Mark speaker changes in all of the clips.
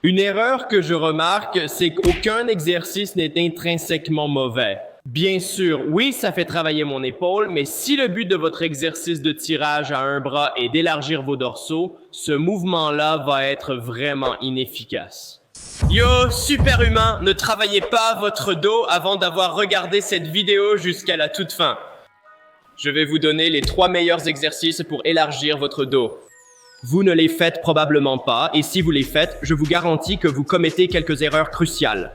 Speaker 1: Une erreur que je remarque, c'est qu'aucun exercice n'est intrinsèquement mauvais. Bien sûr, oui, ça fait travailler mon épaule, mais si le but de votre exercice de tirage à un bras est d'élargir vos dorsaux, ce mouvement-là va être vraiment inefficace. Yo, super humain, ne travaillez pas votre dos avant d'avoir regardé cette vidéo jusqu'à la toute fin. Je vais vous donner les 3 meilleurs exercices pour élargir votre dos. Vous ne les faites probablement pas, et si vous les faites, je vous garantis que vous commettez quelques erreurs cruciales.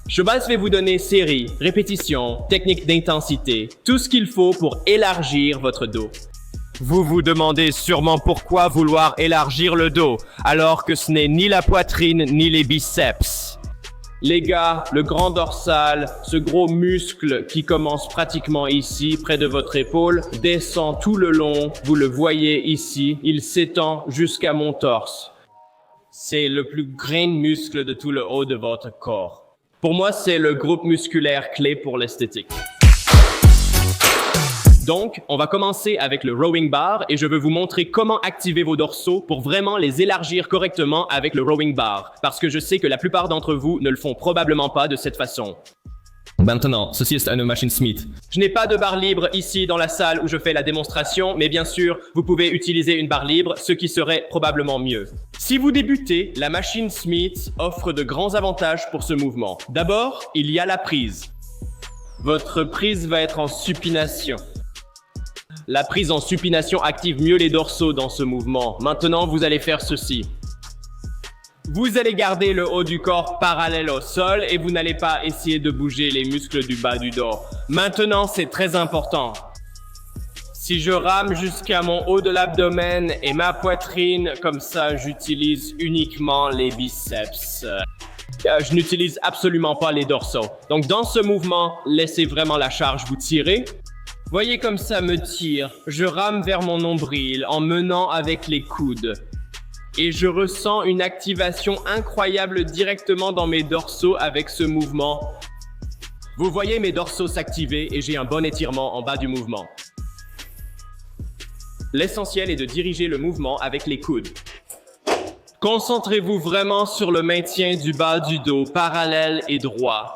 Speaker 1: Showbiz vais vous donner séries, répétitions, techniques d'intensité, tout ce qu'il faut pour élargir votre dos. Vous vous demandez sûrement pourquoi vouloir élargir le dos, alors que ce n'est ni la poitrine ni les biceps. Les gars, le grand dorsal, ce gros muscle qui commence pratiquement ici, près de votre épaule, descend tout le long, vous le voyez ici, il s'étend jusqu'à mon torse. C'est le plus grand muscle de tout le haut de votre corps. Pour moi, c'est le groupe musculaire clé pour l'esthétique. Donc, on va commencer avec le rowing bar et je vais vous montrer comment activer vos dorsaux pour vraiment les élargir correctement avec le rowing bar, parce que je sais que la plupart d'entre vous ne le font probablement pas de cette façon.
Speaker 2: Maintenant, ceci est une machine Smith.
Speaker 1: Je n'ai pas de barre libre ici dans la salle où je fais la démonstration, mais bien sûr, vous pouvez utiliser une barre libre, ce qui serait probablement mieux. Si vous débutez, la machine Smith offre de grands avantages pour ce mouvement. D'abord, il y a la prise. Votre prise va être en supination. La prise en supination active mieux les dorsaux dans ce mouvement. Maintenant, vous allez faire ceci. Vous allez garder le haut du corps parallèle au sol et vous n'allez pas essayer de bouger les muscles du bas du dos. Maintenant, c'est très important. Si je rame jusqu'à mon haut de l'abdomen et ma poitrine, comme ça, j'utilise uniquement les biceps. Je n'utilise absolument pas les dorsaux. Donc, dans ce mouvement, laissez vraiment la charge vous tirer. Voyez comme ça me tire. Je rame vers mon nombril en menant avec les coudes. Et je ressens une activation incroyable directement dans mes dorsaux avec ce mouvement. Vous voyez mes dorsaux s'activer et j'ai un bon étirement en bas du mouvement. L'essentiel est de diriger le mouvement avec les coudes. Concentrez-vous vraiment sur le maintien du bas du dos parallèle et droit.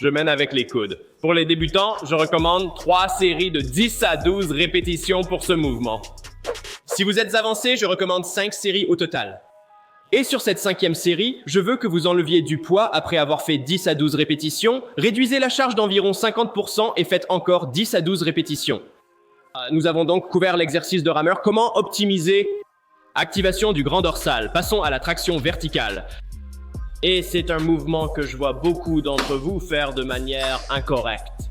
Speaker 1: Je mène avec les coudes. Pour les débutants, je recommande 3 séries de 10 à 12 répétitions pour ce mouvement. Si vous êtes avancé, je recommande 5 séries au total. Et sur cette 5e série, je veux que vous enleviez du poids après avoir fait 10 à 12 répétitions, réduisez la charge d'environ 50% et faites encore 10 à 12 répétitions. Nous avons donc couvert l'exercice de rameur. Comment optimiser? Activation du grand dorsal. Passons à la traction verticale. Et c'est un mouvement que je vois beaucoup d'entre vous faire de manière incorrecte.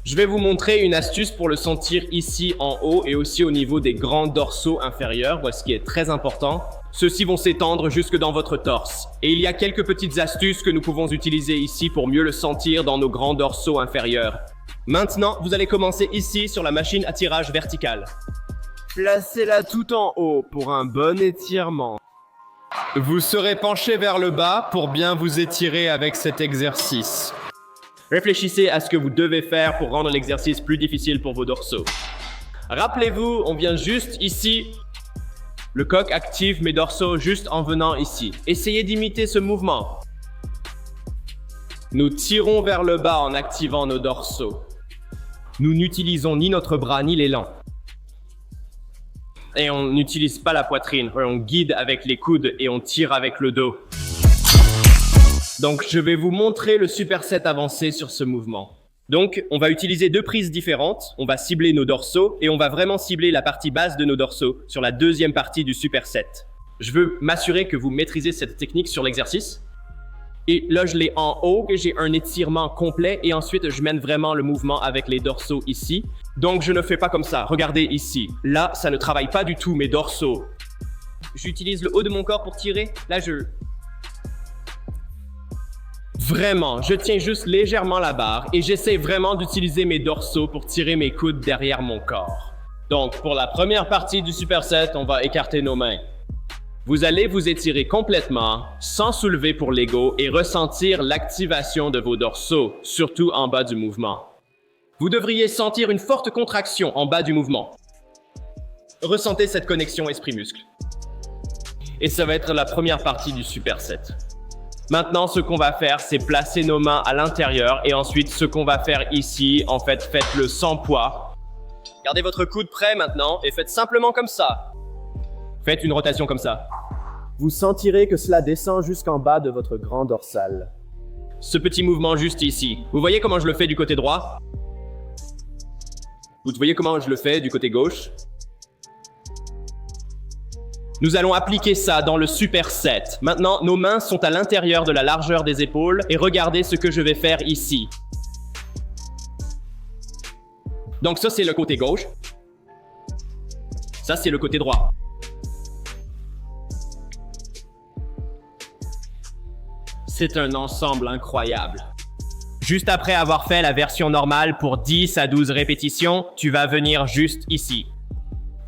Speaker 1: Je vais vous montrer une astuce pour le sentir ici en haut et aussi au niveau des grands dorsaux inférieurs, voici ce qui est très important. Ceux-ci vont s'étendre jusque dans votre torse. Et il y a quelques petites astuces que nous pouvons utiliser ici pour mieux le sentir dans nos grands dorsaux inférieurs. Maintenant, vous allez commencer ici sur la machine à tirage verticale. Placez-la tout en haut pour un bon étirement. Vous serez penché vers le bas pour bien vous étirer avec cet exercice. Réfléchissez à ce que vous devez faire pour rendre l'exercice plus difficile pour vos dorsaux. Rappelez-vous, on vient juste ici. Le coq active mes dorsaux juste en venant ici. Essayez d'imiter ce mouvement. Nous tirons vers le bas en activant nos dorsaux. Nous n'utilisons ni notre bras ni l'élan. Et on n'utilise pas la poitrine, on guide avec les coudes et on tire avec le dos. Donc, je vais vous montrer le superset avancé sur ce mouvement. Donc, on va utiliser 2 prises différentes, on va cibler nos dorsaux et on va vraiment cibler la partie basse de nos dorsaux sur la 2e partie du superset. Je veux m'assurer que vous maîtrisez cette technique sur l'exercice. Et là, je l'ai en haut, et j'ai un étirement complet et ensuite, je mène vraiment le mouvement avec les dorsaux ici. Donc, je ne fais pas comme ça. Regardez ici. Là, ça ne travaille pas du tout mes dorsaux. J'utilise le haut de mon corps pour tirer. Là, Vraiment, je tiens juste légèrement la barre et j'essaie vraiment d'utiliser mes dorsaux pour tirer mes coudes derrière mon corps. Donc, pour la première partie du superset, on va écarter nos mains. Vous allez vous étirer complètement, sans soulever pour l'ego et ressentir l'activation de vos dorsaux, surtout en bas du mouvement. Vous devriez sentir une forte contraction en bas du mouvement. Ressentez cette connexion esprit-muscle. Et ça va être la première partie du superset. Maintenant, ce qu'on va faire, c'est placer nos mains à l'intérieur et ensuite, ce qu'on va faire ici, en fait, faites-le sans poids. Gardez votre coude prêt maintenant et faites simplement comme ça. Faites une rotation comme ça.
Speaker 3: Vous sentirez que cela descend jusqu'en bas de votre grand dorsal.
Speaker 1: Ce petit mouvement juste ici. Vous voyez comment je le fais du côté droit? Vous voyez comment je le fais du côté gauche? Nous allons appliquer ça dans le superset. Maintenant, nos mains sont à l'intérieur de la largeur des épaules et regardez ce que je vais faire ici. Donc ça, c'est le côté gauche. Ça, c'est le côté droit. C'est un ensemble incroyable. Juste après avoir fait la version normale pour 10 à 12 répétitions, tu vas venir juste ici.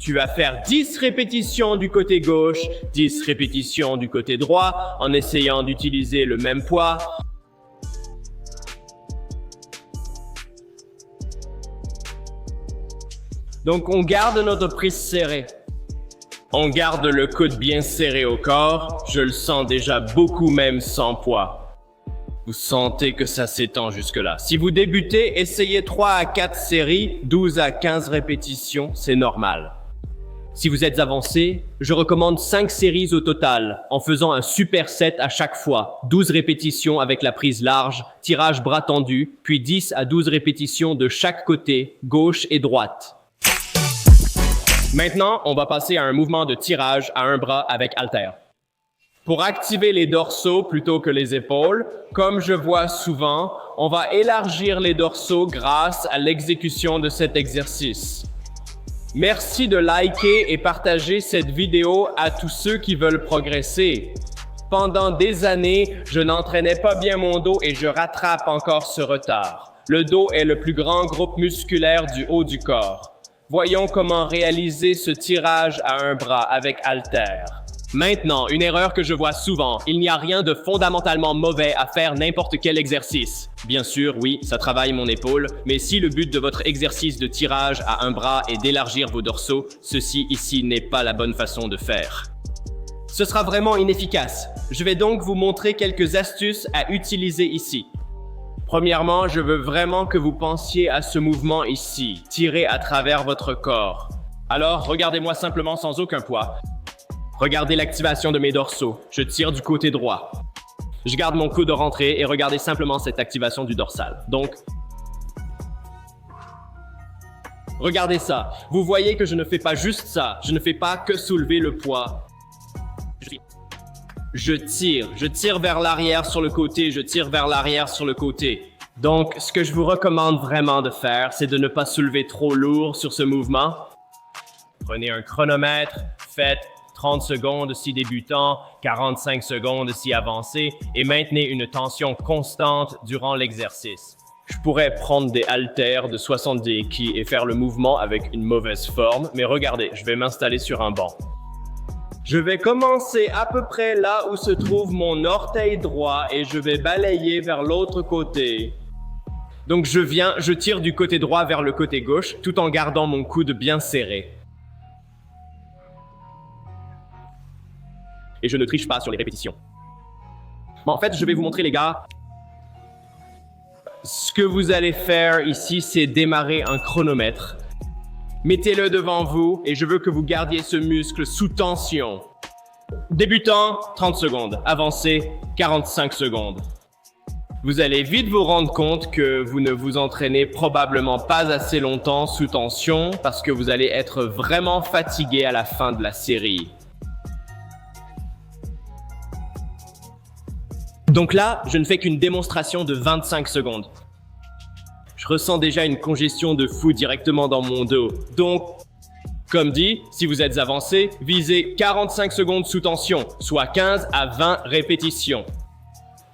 Speaker 1: Tu vas faire 10 répétitions du côté gauche, 10 répétitions du côté droit, en essayant d'utiliser le même poids. Donc on garde notre prise serrée. On garde le coude bien serré au corps. Je le sens déjà beaucoup même sans poids. Vous sentez que ça s'étend jusque-là. Si vous débutez, essayez 3 à 4 séries, 12 à 15 répétitions, c'est normal. Si vous êtes avancé, je recommande 5 séries au total, en faisant un superset à chaque fois, 12 répétitions avec la prise large, tirage bras tendu, puis 10 à 12 répétitions de chaque côté, gauche et droite. Maintenant, on va passer à un mouvement de tirage à un bras avec haltère. Pour activer les dorsaux plutôt que les épaules, comme je vois souvent, on va élargir les dorsaux grâce à l'exécution de cet exercice. Merci de liker et partager cette vidéo à tous ceux qui veulent progresser. Pendant des années, je n'entraînais pas bien mon dos et je rattrape encore ce retard. Le dos est le plus grand groupe musculaire du haut du corps. Voyons comment réaliser ce tirage à un bras avec haltère. Maintenant, une erreur que je vois souvent, il n'y a rien de fondamentalement mauvais à faire n'importe quel exercice. Bien sûr, oui, ça travaille mon épaule, mais si le but de votre exercice de tirage à un bras est d'élargir vos dorsaux, ceci ici n'est pas la bonne façon de faire. Ce sera vraiment inefficace. Je vais donc vous montrer quelques astuces à utiliser ici. Premièrement, je veux vraiment que vous pensiez à ce mouvement ici, tiré à travers votre corps. Alors, regardez-moi simplement sans aucun poids. Regardez l'activation de mes dorsaux. Je tire du côté droit. Je garde mon coude rentré et regardez simplement cette activation du dorsal. Donc, regardez ça. Vous voyez que je ne fais pas juste ça. Je ne fais pas que soulever le poids. Je tire vers l'arrière sur le côté, je tire vers l'arrière sur le côté. Donc, ce que je vous recommande vraiment de faire, c'est de ne pas soulever trop lourd sur ce mouvement. Prenez un chronomètre, faites 30 secondes si débutant, 45 secondes si avancé et maintenez une tension constante durant l'exercice. Je pourrais prendre des haltères de 70 kg et faire le mouvement avec une mauvaise forme, mais regardez, je vais m'installer sur un banc. Je vais commencer à peu près là où se trouve mon orteil droit et je vais balayer vers l'autre côté. Donc je tire du côté droit vers le côté gauche tout en gardant mon coude bien serré. Et je ne triche pas sur les répétitions. Bon, en fait, je vais vous montrer les gars. Ce que vous allez faire ici, c'est démarrer un chronomètre. Mettez-le devant vous et je veux que vous gardiez ce muscle sous tension. Débutant, 30 secondes. Avancé, 45 secondes. Vous allez vite vous rendre compte que vous ne vous entraînez probablement pas assez longtemps sous tension parce que vous allez être vraiment fatigué à la fin de la série. Donc là, je ne fais qu'une démonstration de 25 secondes. Je ressens déjà une congestion de fou directement dans mon dos. Donc, comme dit, si vous êtes avancé, visez 45 secondes sous tension, soit 15 à 20 répétitions.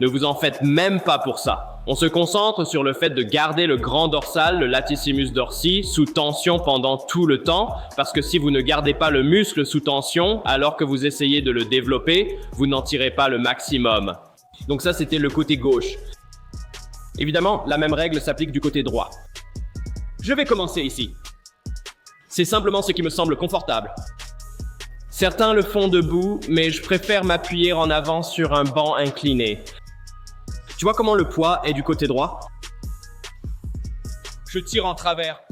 Speaker 1: Ne vous en faites même pas pour ça. On se concentre sur le fait de garder le grand dorsal, le latissimus dorsi, sous tension pendant tout le temps, parce que si vous ne gardez pas le muscle sous tension, alors que vous essayez de le développer, vous n'en tirez pas le maximum. Donc ça, c'était le côté gauche. Évidemment, la même règle s'applique du côté droit. Je vais commencer ici. C'est simplement ce qui me semble confortable. Certains le font debout, mais je préfère m'appuyer en avant sur un banc incliné.
Speaker 4: Tu vois comment le poids est du côté droit?
Speaker 1: Je tire en travers.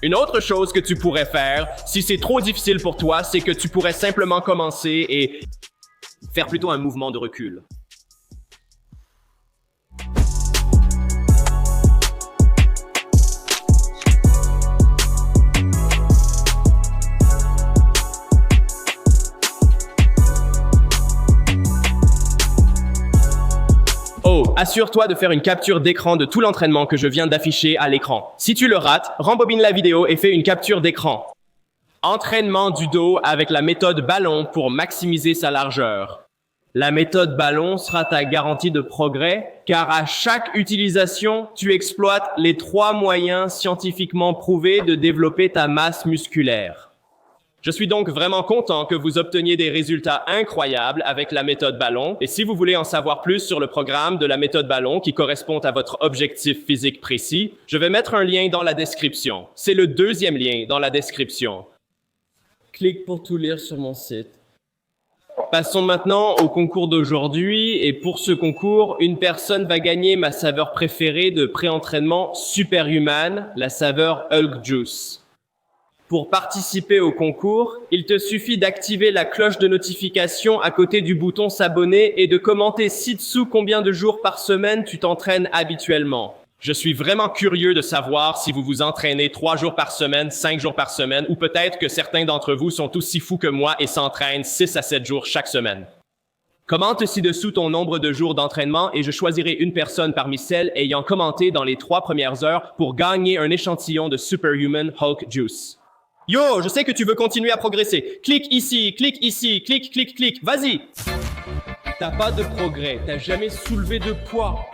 Speaker 1: Une autre chose que tu pourrais faire, si c'est trop difficile pour toi, c'est que tu pourrais simplement commencer et
Speaker 4: Faire plutôt un mouvement de recul.
Speaker 1: Oh, assure-toi de faire une capture d'écran de tout l'entraînement que je viens d'afficher à l'écran. Si tu le rates, rembobine la vidéo et fais une capture d'écran. Entraînement du dos avec la méthode ballon pour maximiser sa largeur. La méthode ballon sera ta garantie de progrès, car à chaque utilisation, tu exploites les 3 moyens scientifiquement prouvés de développer ta masse musculaire. Je suis donc vraiment content que vous obteniez des résultats incroyables avec la méthode ballon. Et si vous voulez en savoir plus sur le programme de la méthode ballon qui correspond à votre objectif physique précis, je vais mettre un lien dans la description. C'est le 2e lien dans la description. Clique pour tout lire sur mon site. Passons maintenant au concours d'aujourd'hui. Et pour ce concours, une personne va gagner ma saveur préférée de pré-entraînement Superhuman, la saveur Hulk Juice. Pour participer au concours, il te suffit d'activer la cloche de notification à côté du bouton s'abonner et de commenter ci-dessous combien de jours par semaine tu t'entraînes habituellement. Je suis vraiment curieux de savoir si vous vous entraînez 3 jours par semaine, 5 jours par semaine, ou peut-être que certains d'entre vous sont aussi fous que moi et s'entraînent 6 à 7 jours chaque semaine. Commente ci-dessous ton nombre de jours d'entraînement et je choisirai une personne parmi celles ayant commenté dans les 3 premières heures pour gagner un échantillon de Superhuman Hulk Juice. Yo, je sais que tu veux continuer à progresser. Clique ici, clique, clique, vas-y! T'as pas de progrès, t'as jamais soulevé de poids.